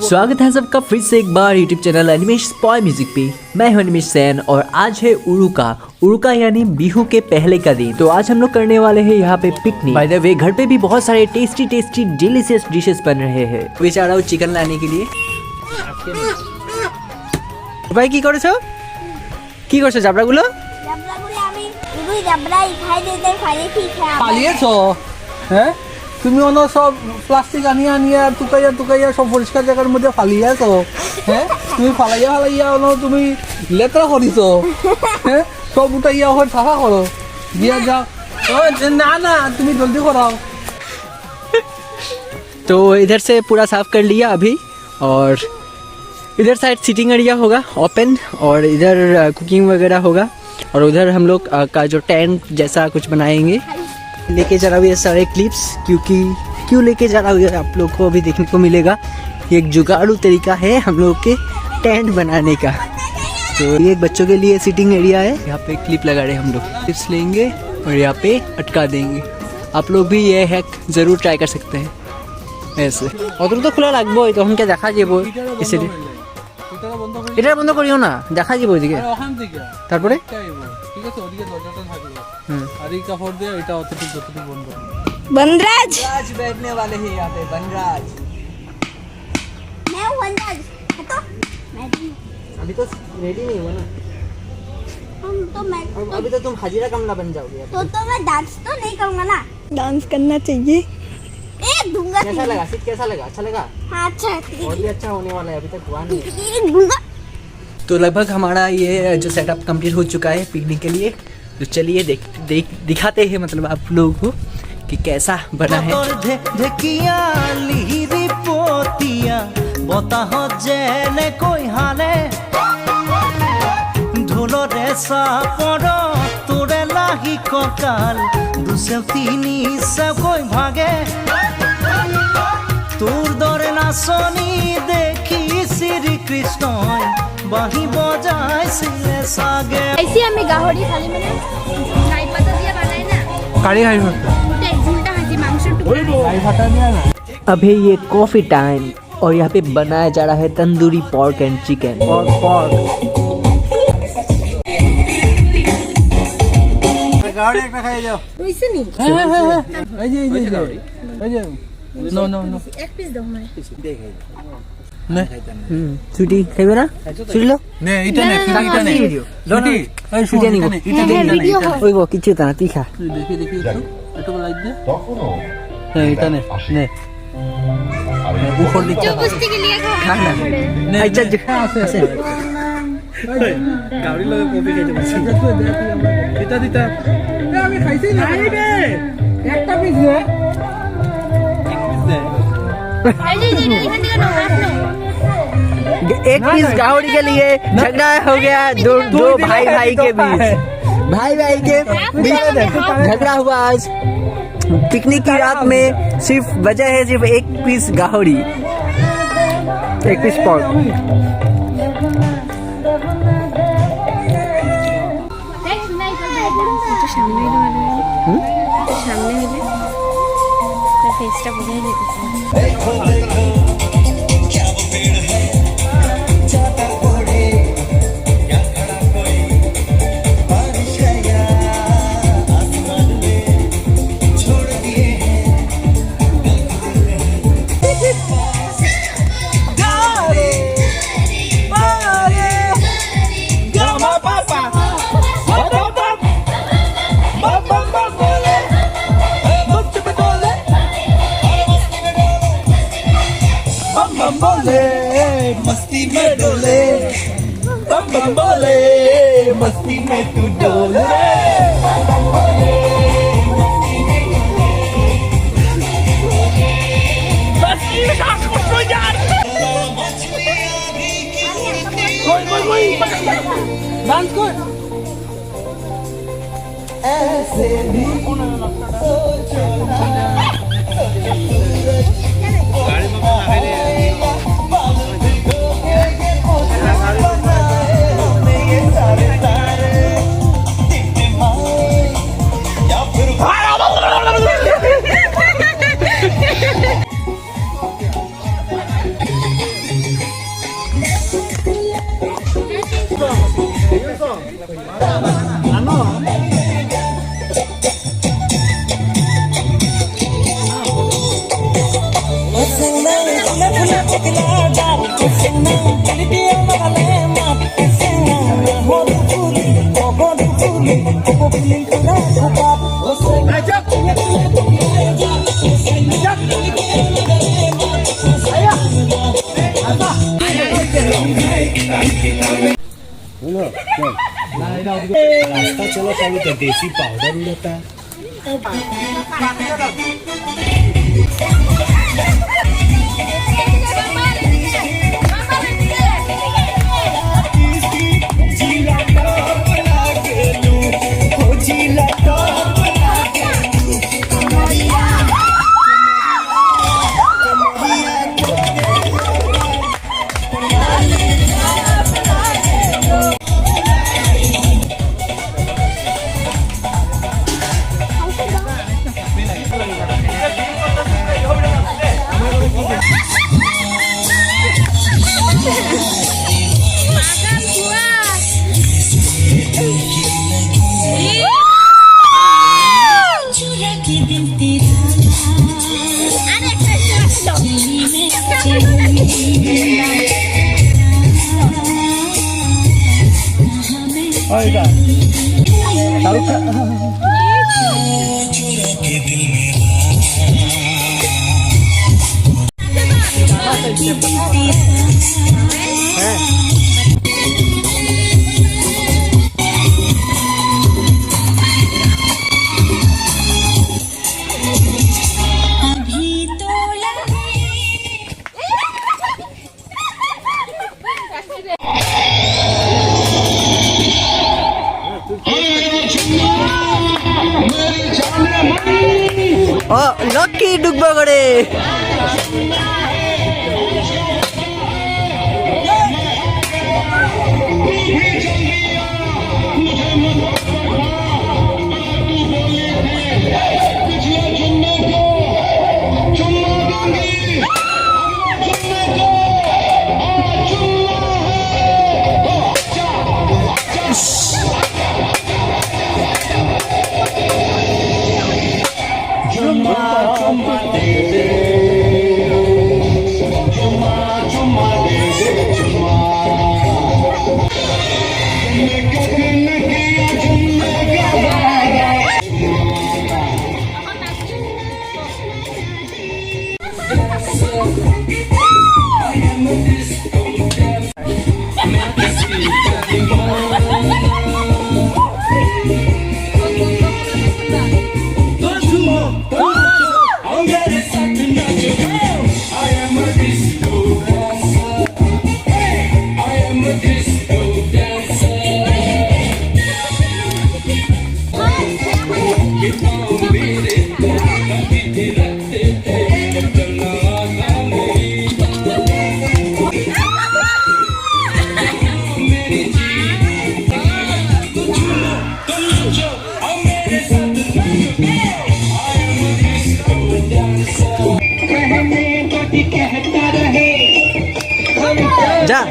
स्वागत है सबका फिर से एक बार यूट्यूब चैनल एनिमेश स्पॉय म्यूजिक पे। मैं हूं अनिमेश सैन और आज है उरुका यानी बिहू के पहले का दिन। तो आज हम लोग करने वाले हैं यहाँ पे पिकनिक। बाय द वे घर पे भी बहुत सारे टेस्टी डिलीशियस डिशेस बन रहे हैं। अभी जा रहा हूँ चिकन लाने के लिए। भाई की करছো কি করছো জাবড়াগুলো? জাবড়াগুলো আমি দুই জাবড়াই খাই দিতে পারি ঠিক আছে। পালিয়েছো হ্যাঁ? তুমি অন্য সব প্লাস্টিক আনিয়ে আর টুকাইয়া সব পরিষ্কার জায়গার মধ্যে ফালিয়েছো হ্যাঁ? তুমি ফালাইয়া অন্য তুমি লেতরা করিছো হ্যাঁ? সব উঠাইয়া হয় সাফা করো দিয়া যাও। না তুমি জলদি করাও। तो इधर से पूरा साफ कर लिया अभी और इधर साइड सिटिंग एरिया होगा ओपन और इधर कुकिंग वगैरह होगा और उधर हम लोग का जो टेंट जैसा कुछ बनाएंगे। लेके जा रहा हूँ ये सारे क्लिप्स क्योंकि क्यों लेके जा रहा हूँ आप लोग को अभी देखने को मिलेगा। ये एक जुगाड़ू तरीका है हम लोग के टेंट बनाने का। तो ये एक बच्चों के लिए सिटिंग एरिया है। यहाँ पे क्लिप लगा रहे हम लोग क्लिप्स लेंगे और यहाँ पे अटका देंगे। आप लोग भी ये हैक ज़रूर ट्राई कर सकते हैं ऐसे। और तो खुला रखबो तो हम क्या देखा যাবো इसलिए এটা বন্ধ করিও না দেখা যাবে ওইদিকে ওখান থেকে তারপরে ঠিক আছে ওদিকে দরজাটা থাকবে আর এই কাপড় দিয়ে এটা যতটুকু বন্ধ बनराज बनराज बैठने वाले हैं यहाँ पे बनराज। मैं हूं बनराज तो मैं भी अभी तो रेडी नहीं हुआ ना मैं अभी तो तुम हाजिरा कमला बन जाओगे। तो मैं डांस तो नहीं करूंगा ना। डांस करना चाहिए। दूंगा कैसा लगा सीट कैसा लगा? अच्छा लगा? हाँ अच्छा और भी अच्छा होने वाला है अभी तक हुआ नहीं। दूंगा। तो लगभग हमारा ये जो सेटअप कंप्लीट हो चुका है पिकनिक के लिए। तो चलिए दिखाते हैं मतलब आप लोगों को कि कैसा बना है। তোর দরে নাচনি দেখি শ্রীকৃষ্ণ বাহি বজাইছিলে সাগে। ऐसे हमें गाहरी थाली में काई पत्ता दिया बनाए ना কারি খাই उल्टा झुलटा हाथी मांस কারি ফাটা নিয়া না अभी ये कॉफी टाइम और यहाँ पे बनाया जा रहा है तंदूरी पॉर्क एंड चिकन। পর গাড়ি একটা খাই যাও। वैसे नहीं হ্যাঁ এই যে नो एक पीस दो मैं নে सुटी खाइबे ना सुटी लो নে এটা নে এটা নে সুটি এই সুটি নে এটা নে ওই গো কিছু তা না তিখা দেখি একটু লাইট দে হ্যাঁ এটা নে উপর দিকে जो कुश्ती के लिए খানা নে আচ্ছা আছে গাড়ি লগে কফি খাইতে বসে এটা দিতা আমি খাইছি না রে একটা পিস দে एक पीस गाहरी के लिए झगड़ा हो गया दो भाई के बीच। भाई के बीच झगड़ा हुआ आज पिकनिक की रात में। सिर्फ वजह है सिर्फ एक पीस गाहरी एक पीस पॉर्क। सामने मिले तो फेसटा बुझाई देते मस्ती में डोले बम बम बोले मस्ती में तू डोले डांस कर ऐसे भी सोचो ना रास्ता चलो चालू कर देसी पाउडर उड़ता है लकी डुब्बागडे जा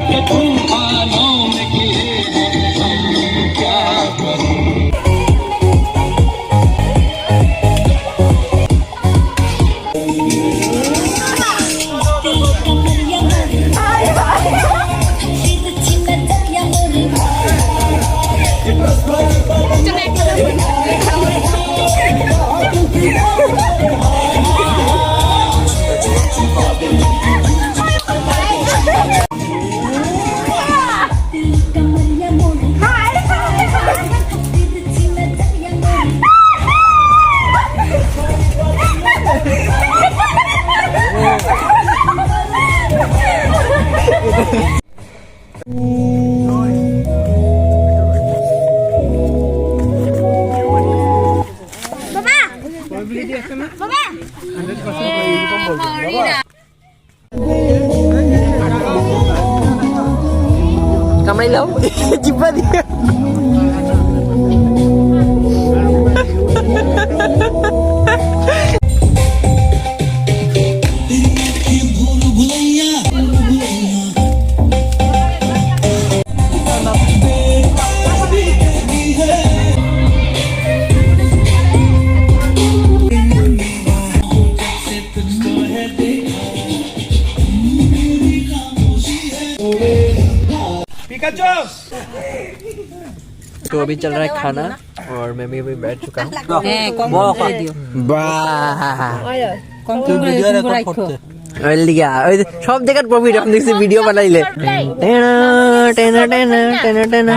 Kamay law. Jiba dia. तो अभी चल रहा है खाना और मैं भी अभी बैठ चुका हूँ। তুই ভিডিও রেকর্ড করতে লিয়া ওই সব জায়গার প্রফিট আপনি দেখছি ভিডিও বানাইলে টেনা টেনা টেনা টেনা টেনা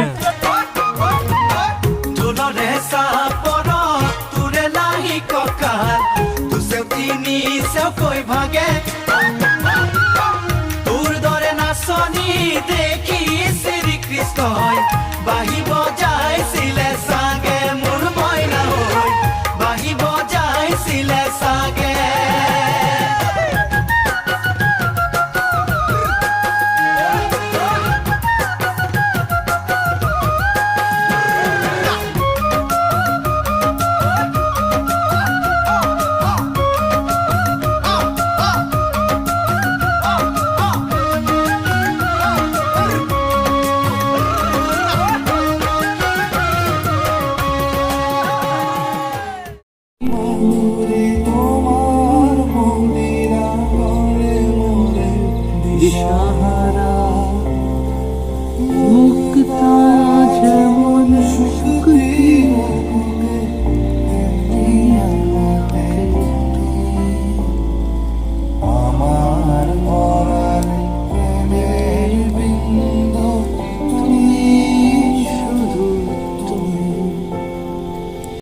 দেখি শ্রীকৃষ্ণ বাহিব যাইছিলে সাগে মোৰ মইনা হৈ বাহিব যাইছিলে সাগে